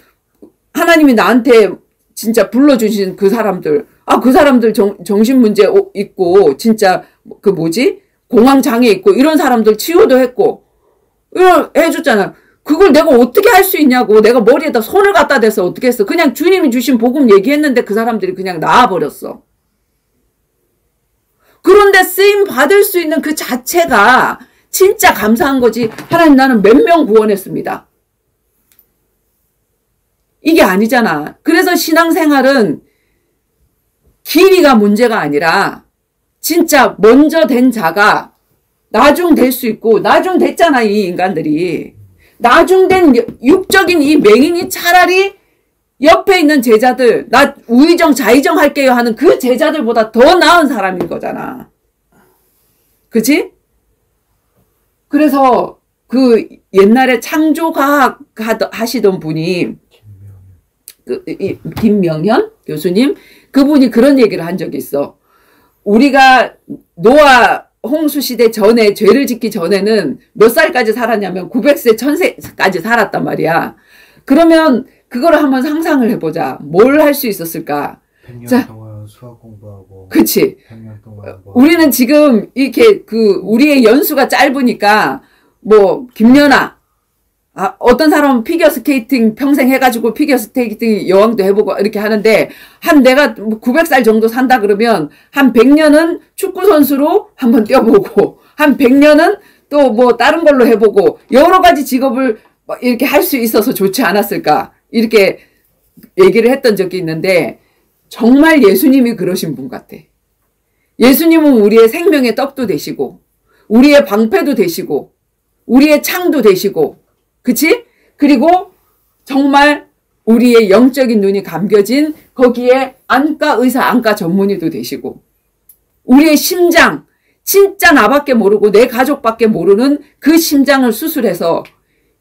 하나님이 나한테 진짜 불러주신 그 사람들, 그 사람들 정신문제 있고, 진짜 그 뭐지? 공황장애 있고, 이런 사람들 치유도 했고, 이걸 해줬잖아. 그걸 내가 어떻게 할 수 있냐고. 내가 머리에다 손을 갖다 대서 어떻게 했어. 그냥 주님이 주신 복음 얘기했는데 그 사람들이 그냥 나와버렸어. 그런데 쓰임 받을 수 있는 그 자체가 진짜 감사한 거지. 하나님 나는 몇 명 구원했습니다. 이게 아니잖아. 그래서 신앙생활은 길이가 문제가 아니라 진짜 먼저 된 자가 나중 될 수 있고, 나중 됐잖아 이 인간들이. 나중 된 육적인 이 맹인이 차라리 옆에 있는 제자들, 나 우의정 좌의정 할게요 하는 그 제자들보다 더 나은 사람인 거잖아. 그치? 그래서 그 옛날에 창조과학 하시던 분이 김명현 교수님, 그분이 그런 얘기를 한 적이 있어. 우리가 노아 홍수 시대 전에, 죄를 짓기 전에는 몇 살까지 살았냐면 900세 1000세까지 살았단 말이야. 그러면 그거를 한번 상상을 해보자. 뭘 할 수 있었을까? 100년 동안 수학 공부하고. 그치. 100년 동안 우리는 지금 이렇게 우리의 연수가 짧으니까 뭐 김연아, 어떤 사람은 피겨스케이팅 평생 해가지고 피겨스케이팅 여왕도 해보고 이렇게 하는데, 내가 900살 정도 산다 그러면 한 100년은 축구선수로 한번 뛰어보고, 한 100년은 또 뭐 다른 걸로 해보고, 여러 가지 직업을 이렇게 할 수 있어서 좋지 않았을까, 이렇게 얘기를 했던 적이 있는데, 정말 예수님이 그러신 분 같아. 예수님은 우리의 생명의 떡도 되시고, 우리의 방패도 되시고, 우리의 창도 되시고, 그치? 그리고 정말 우리의 영적인 눈이 감겨진 거기에 안과 의사, 안과 전문의도 되시고, 우리의 심장, 진짜 나밖에 모르고 내 가족밖에 모르는 그 심장을 수술해서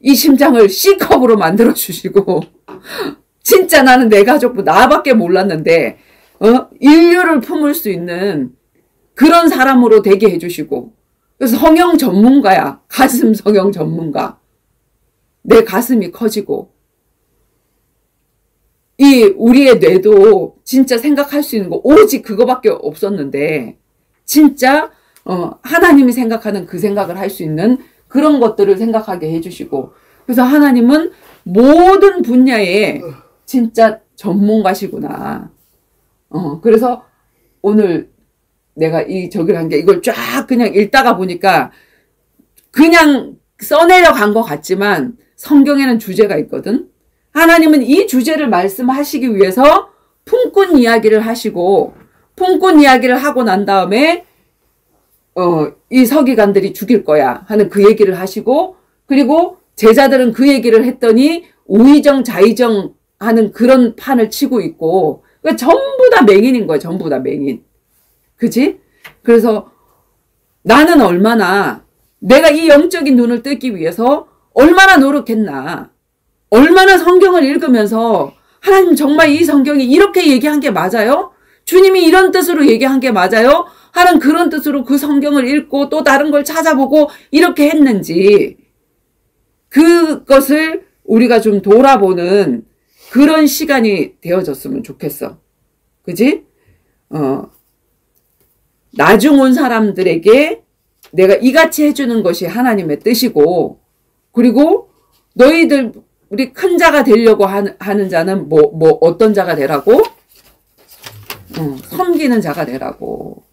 이 심장을 C컵으로 만들어주시고, 진짜 나는 내 가족, 나밖에 몰랐는데, 인류를 품을 수 있는 그런 사람으로 되게 해주시고, 그래서 성형 전문가야. 가슴 성형 전문가. 내 가슴이 커지고, 우리의 뇌도 진짜 생각할 수 있는 거 오직 그거밖에 없었는데, 진짜 하나님이 생각하는 그 생각을 할 수 있는 그런 것들을 생각하게 해주시고, 그래서 하나님은 모든 분야에 진짜 전문가시구나. 그래서 오늘 내가 저기를 한 게, 이걸 쫙 그냥 읽다가 보니까 그냥 써내려간 것 같지만 성경에는 주제가 있거든. 하나님은 이 주제를 말씀하시기 위해서 품꾼 이야기를 하시고, 품꾼 이야기를 하고 난 다음에 이 서기관들이 죽일 거야 하는 그 얘기를 하시고, 그리고 제자들은 그 얘기를 했더니 우의정 좌의정 하는 그런 판을 치고 있고, 그러니까 전부 다 맹인인 거야. 전부 다 맹인. 그치? 그래서 나는 얼마나, 내가 이 영적인 눈을 뜨기 위해서 얼마나 노력했나. 얼마나 성경을 읽으면서 하나님 정말 이 성경이 이렇게 얘기한 게 맞아요? 주님이 이런 뜻으로 얘기한 게 맞아요? 하는 그런 뜻으로 그 성경을 읽고 또 다른 걸 찾아보고 이렇게 했는지, 그것을 우리가 좀 돌아보는 그런 시간이 되어졌으면 좋겠어. 그지? 나중 온 사람들에게 내가 이같이 해주는 것이 하나님의 뜻이고, 그리고 너희들, 우리 큰 자가 되려고 하는 자는 어떤 자가 되라고? 섬기는 자가 되라고.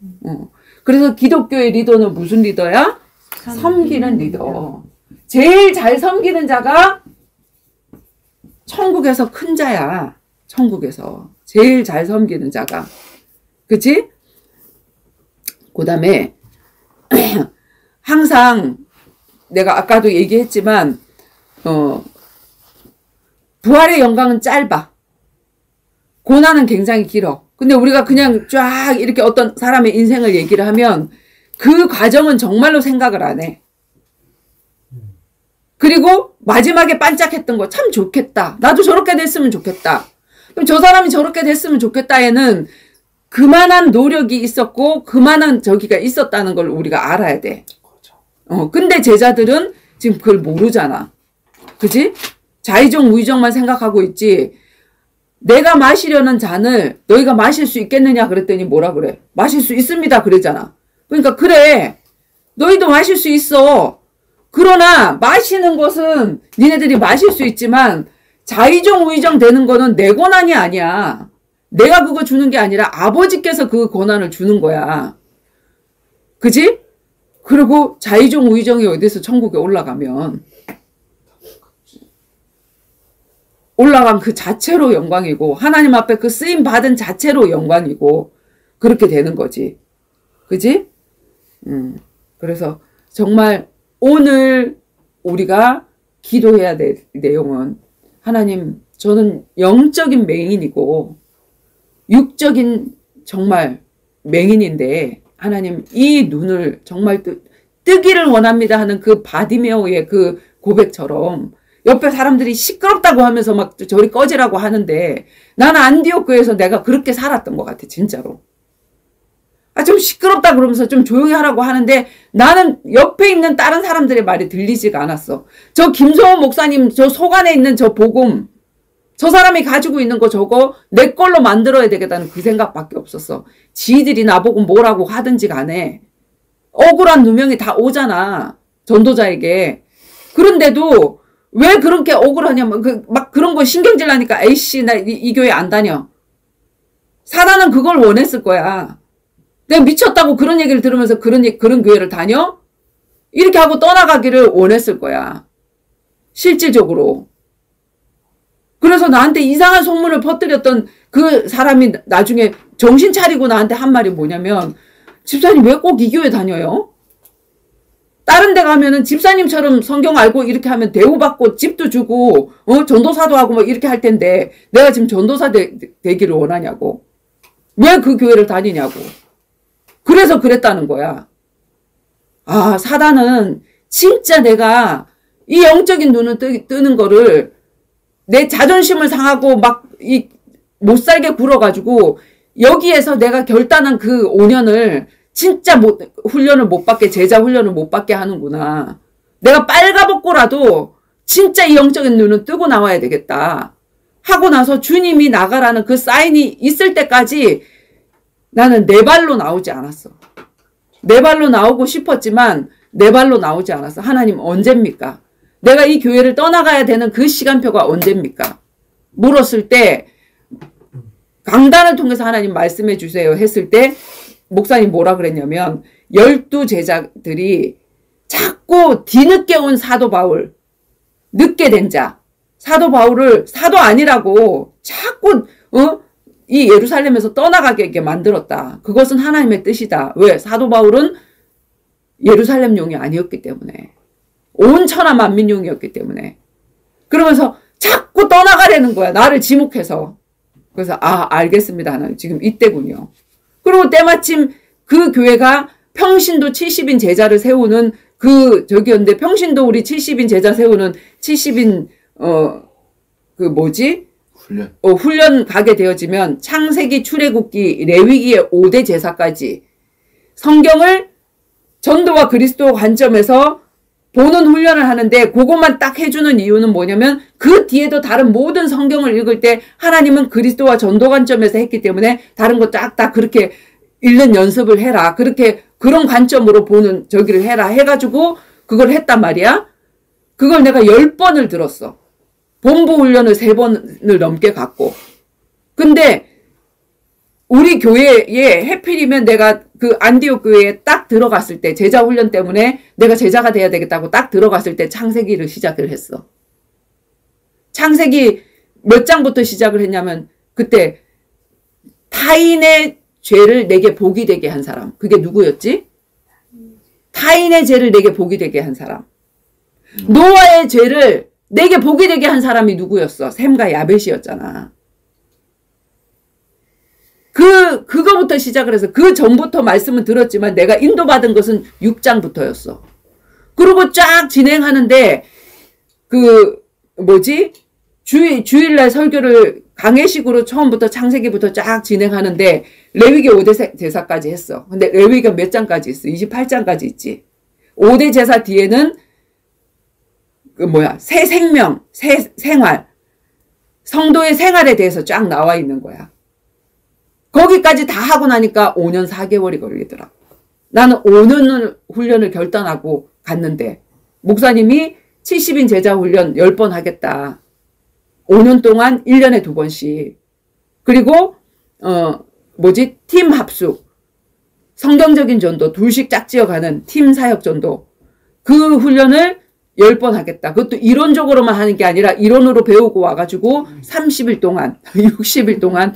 그래서 기독교의 리더는 무슨 리더야? 섬기는 리더. 제일 잘 섬기는 자가 천국에서 큰 자야. 천국에서. 제일 잘 섬기는 자가. 그치? 그 다음에, 항상 내가 아까도 얘기했지만 부활의 영광은 짧아. 고난은 굉장히 길어. 근데 우리가 그냥 쫙 이렇게 어떤 사람의 인생을 얘기를 하면 그 과정은 정말로 생각을 안 해. 그리고 마지막에 반짝했던 거 참 좋겠다. 나도 저렇게 됐으면 좋겠다. 그럼 저 사람이 저렇게 됐으면 좋겠다에는 그만한 노력이 있었고 그만한 저기가 있었다는 걸 우리가 알아야 돼. 근데 제자들은 지금 그걸 모르잖아. 그지? 자의정 우의정만 생각하고 있지. 내가 마시려는 잔을 너희가 마실 수 있겠느냐 그랬더니 뭐라 그래? 마실 수 있습니다 그러잖아. 그러니까 그래. 너희도 마실 수 있어. 그러나 마시는 것은 니네들이 마실 수 있지만 자의정 우의정 되는 거는 내 권한이 아니야. 내가 그거 주는 게 아니라 아버지께서 그 권한을 주는 거야. 그지? 그리고 자의정 우의정이 어디서 천국에 올라가면 올라간 그 자체로 영광이고 하나님 앞에 그 쓰임 받은 자체로 영광이고 그렇게 되는 거지. 그지? 그래서 정말 오늘 우리가 기도해야 될 내용은 하나님 저는 영적인 맹인이고 육적인 정말 맹인인데 하나님 이 눈을 정말 뜨기를 원합니다 하는 그 바디메오의 그 고백처럼 옆에 사람들이 시끄럽다고 하면서 막 저리 꺼지라고 하는데 나는 안디옥 교회에서 내가 그렇게 살았던 것 같아 진짜로. 좀 시끄럽다 그러면서 좀 조용히 하라고 하는데 나는 옆에 있는 다른 사람들의 말이 들리지가 않았어. 저 김소원 목사님 저 속 안에 있는 저 복음 저 사람이 가지고 있는 거 저거 내 걸로 만들어야 되겠다는 그 생각밖에 없었어. 지들이 나보고 뭐라고 하든지 간에 억울한 누명이 다 오잖아. 전도자에게. 그런데도 왜 그렇게 억울하냐면 막 그런 거 신경질 나니까 에이씨 나 이 교회 안 다녀. 사단은 그걸 원했을 거야. 내가 미쳤다고 그런 얘기를 들으면서 그런 교회를 다녀? 이렇게 하고 떠나가기를 원했을 거야. 실질적으로. 그래서 나한테 이상한 소문을 퍼뜨렸던 그 사람이 나중에 정신 차리고 나한테 한 말이 뭐냐면 집사님 왜 꼭 이 교회 다녀요? 다른 데 가면은 집사님처럼 성경 알고 이렇게 하면 대우받고 집도 주고 전도사도 하고 뭐 이렇게 할 텐데 내가 지금 전도사 되기를 원하냐고. 왜 그 교회를 다니냐고. 그래서 그랬다는 거야. 아, 사단은 진짜 내가 이 영적인 눈을 뜨는 거를 내 자존심을 상하고 막 못 살게 굴어가지고 여기에서 내가 결단한 그 5년을 진짜 훈련을 못 받게 제자 훈련을 못 받게 하는구나. 내가 빨가벗고라도 진짜 이 영적인 눈은 뜨고 나와야 되겠다. 하고 나서 주님이 나가라는 그 사인이 있을 때까지 나는 내 발로 나오지 않았어. 내 발로 나오고 싶었지만 내 발로 나오지 않았어. 하나님 언제입니까? 내가 이 교회를 떠나가야 되는 그 시간표가 언제입니까? 물었을 때 강단을 통해서 하나님 말씀해 주세요 했을 때 목사님 뭐라 그랬냐면 12 제자들이 자꾸 뒤늦게 온 사도 바울 늦게 된 자 사도 바울을 사도 아니라고 자꾸 이 예루살렘에서 떠나가게 만들었다. 그것은 하나님의 뜻이다. 왜? 사도 바울은 예루살렘용이 아니었기 때문에 온 천하 만민용이었기 때문에 그러면서 자꾸 떠나가려는 거야. 나를 지목해서. 그래서 알겠습니다. 하나님 지금 이때군요. 그리고 때마침 그 교회가 평신도 70인 제자를 세우는 저기였는데 평신도 우리 70인 제자 세우는 70인 훈련 가게 되어지면 창세기, 출애굽기, 레위기의 5대 제사까지 성경을 전도와 그리스도 관점에서 보는 훈련을 하는데 그것만 딱 해주는 이유는 뭐냐면 그 뒤에도 다른 모든 성경을 읽을 때 하나님은 그리스도와 전도 관점에서 했기 때문에 다른 거 딱 그렇게 읽는 연습을 해라. 그런 관점으로 보는 저기를 해라 해가지고 그걸 했단 말이야. 그걸 내가 10번을 들었어. 본부 훈련을 3번을 넘게 갔고. 근데 우리 교회에 해필이면 내가 그 안디옥 교회에 딱 들어갔을 때 제자 훈련 때문에 내가 제자가 돼야 되겠다고 딱 들어갔을 때 창세기를 시작을 했어. 창세기 몇 장부터 시작을 했냐면 그때 타인의 죄를 내게 복이 되게 한 사람. 그게 누구였지? 타인의 죄를 내게 복이 되게 한 사람. 노아의 죄를 내게 복이 되게 한 사람이 누구였어? 셈과 야벳이었잖아. 그거부터 시작을 해서 그 전부터 말씀은 들었지만 내가 인도받은 것은 6장부터였어. 그리고 쫙 진행하는데 주일날 설교를 강해식으로 처음부터 창세기부터 쫙 진행하는데 레위기 5대 제사까지 했어. 근데 레위기가 몇 장까지 있어? 28장까지 있지. 5대 제사 뒤에는 새 생명, 새 생활, 성도의 생활에 대해서 쫙 나와 있는 거야. 거기까지 다 하고 나니까 5년 4개월이 걸리더라. 나는 5년 훈련을 결단하고 갔는데 목사님이 70인 제자 훈련 10번 하겠다. 5년 동안 1년에 2번씩. 그리고 팀 합숙, 성경적인 전도, 둘씩 짝지어가는 팀 사역 전도. 그 훈련을 10번 하겠다. 그것도 이론적으로만 하는 게 아니라 이론으로 배우고 와가지고 30일 동안, 60일 동안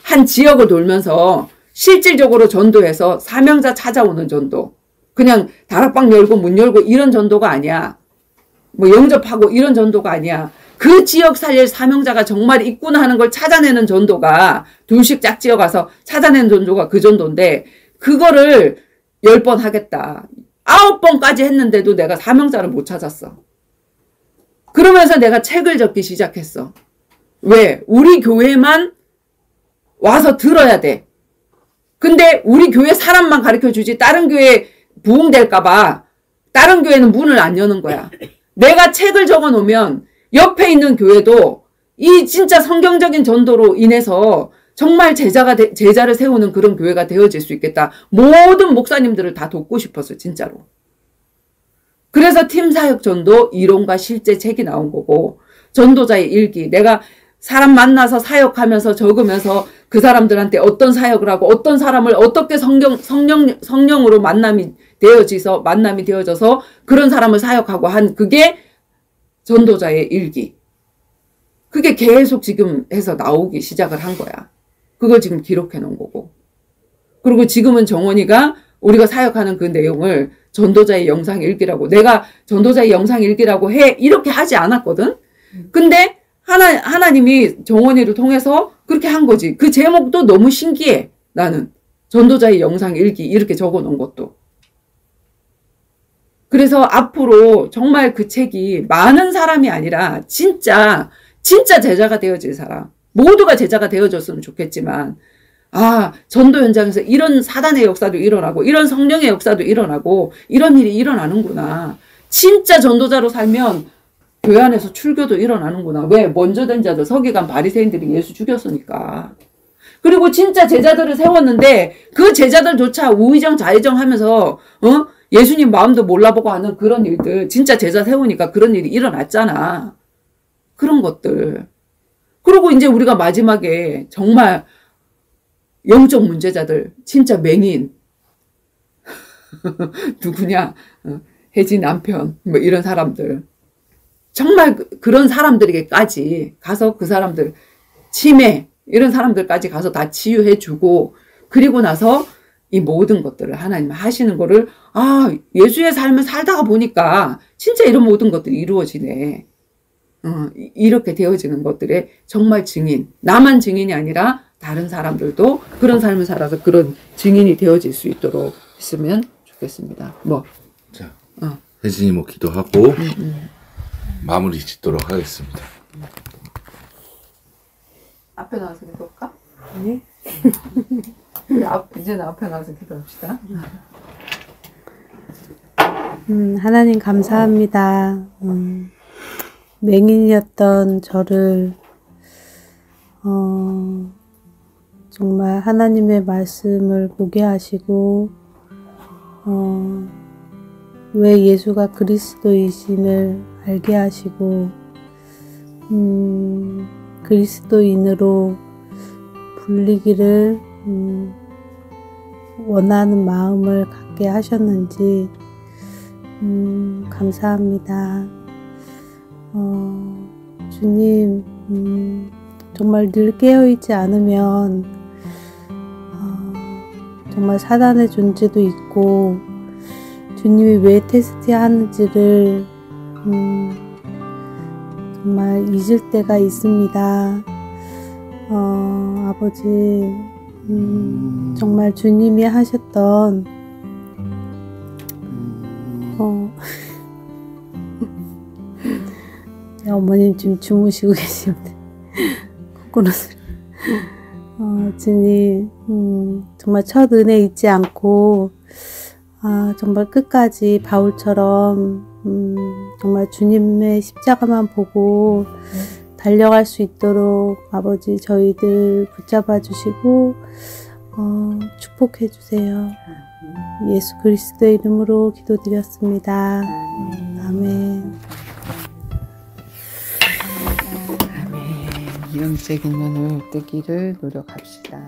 한 지역을 돌면서 실질적으로 전도해서 사명자 찾아오는 전도. 그냥 다락방 열고 문 열고 이런 전도가 아니야. 영접하고 이런 전도가 아니야. 그 지역 살릴 사명자가 정말 있구나 하는 걸 찾아내는 전도가 둘씩 짝지어 가서 찾아내는 전도가 그 전도인데 그거를 10번 하겠다. 9번까지 했는데도 내가 사명자를 못 찾았어. 그러면서 내가 책을 적기 시작했어. 왜? 우리 교회만 와서 들어야 돼. 근데 우리 교회 사람만 가르쳐주지 다른 교회 부흥될까봐 다른 교회는 문을 안 여는 거야. 내가 책을 적어 놓으면 옆에 있는 교회도 이 진짜 성경적인 전도로 인해서 정말 제자를 세우는 그런 교회가 되어질 수 있겠다. 모든 목사님들을 다 돕고 싶었어, 진짜로. 그래서 팀사역 전도 이론과 실제 책이 나온 거고, 전도자의 일기. 내가 사람 만나서 사역하면서 적으면서 그 사람들한테 어떤 사역을 하고 어떤 사람을 어떻게 성령으로 만남이 되어져서 그런 사람을 사역하고 한 그게 전도자의 일기. 그게 계속 지금 해서 나오기 시작을 한 거야. 그걸 지금 기록해 놓은 거고. 그리고 지금은 정원이가 우리가 사역하는 그 내용을 전도자의 영상일기라고, 내가 전도자의 영상일기라고 이렇게 하지 않았거든? 근데 하나님이 정원이를 통해서 그렇게 한 거지. 그 제목도 너무 신기해. 나는 전도자의 영상일기 이렇게 적어 놓은 것도. 그래서 앞으로 정말 그 책이 많은 사람이 아니라 진짜 제자가 되어질 사람, 모두가 제자가 되어졌으면 좋겠지만, 전도 현장에서 이런 사단의 역사도 일어나고 이런 성령의 역사도 일어나고 이런 일이 일어나는구나. 진짜 전도자로 살면 교회 안에서 출교도 일어나는구나. 왜? 먼저 된 자들, 서기관 바리새인들이 예수 죽였으니까. 그리고 진짜 제자들을 세웠는데 그 제자들조차 우의정 좌의정 하면서 예수님 마음도 몰라보고 하는 그런 일들, 진짜 제자 세우니까 그런 일이 일어났잖아. 그런 것들. 그리고 이제 우리가 마지막에 정말 영적 문제자들, 진짜 맹인. 누구냐? 혜지 남편, 이런 사람들. 정말 그런 사람들에게까지 가서 그 사람들, 치매, 이런 사람들까지 가서 다 치유해주고, 그리고 나서 이 모든 것들을 하나님 하시는 거를, 예수의 삶을 살다가 보니까 진짜 이런 모든 것들이 이루어지네. 이렇게 되어지는 것들의 정말 증인. 나만 증인이 아니라 다른 사람들도 그런 삶을 살아서 그런 증인이 되어질 수 있도록 했으면 좋겠습니다. 자, 혜진이 기도하고 마무리 짓도록 하겠습니다. 앞에 나와서 기도할까? 네. 이제는 앞에 나와서 기도합시다. 하나님 감사합니다. 맹인이었던 저를 정말 하나님의 말씀을 보게 하시고 왜 예수가 그리스도이심을 알게 하시고 그리스도인으로 불리기를 원하는 마음을 갖게 하셨는지 감사합니다. 주님, 정말 늘 깨어있지 않으면 정말 사단의 존재도 있고 주님이 왜 테스트 하는지를 정말 잊을 때가 있습니다. 아버지, 정말 주님이 하셨던 어머님 지금 주무시고 계시는데 코코넛을 주님 정말 첫 은혜 잊지 않고 정말 끝까지 바울처럼 정말 주님의 십자가만 보고 달려갈 수 있도록 아버지 저희들 붙잡아 주시고 축복해 주세요. 예수 그리스도의 이름으로 기도드렸습니다. 아멘. 아멘. 영적인 눈을 뜨기를 노력합시다.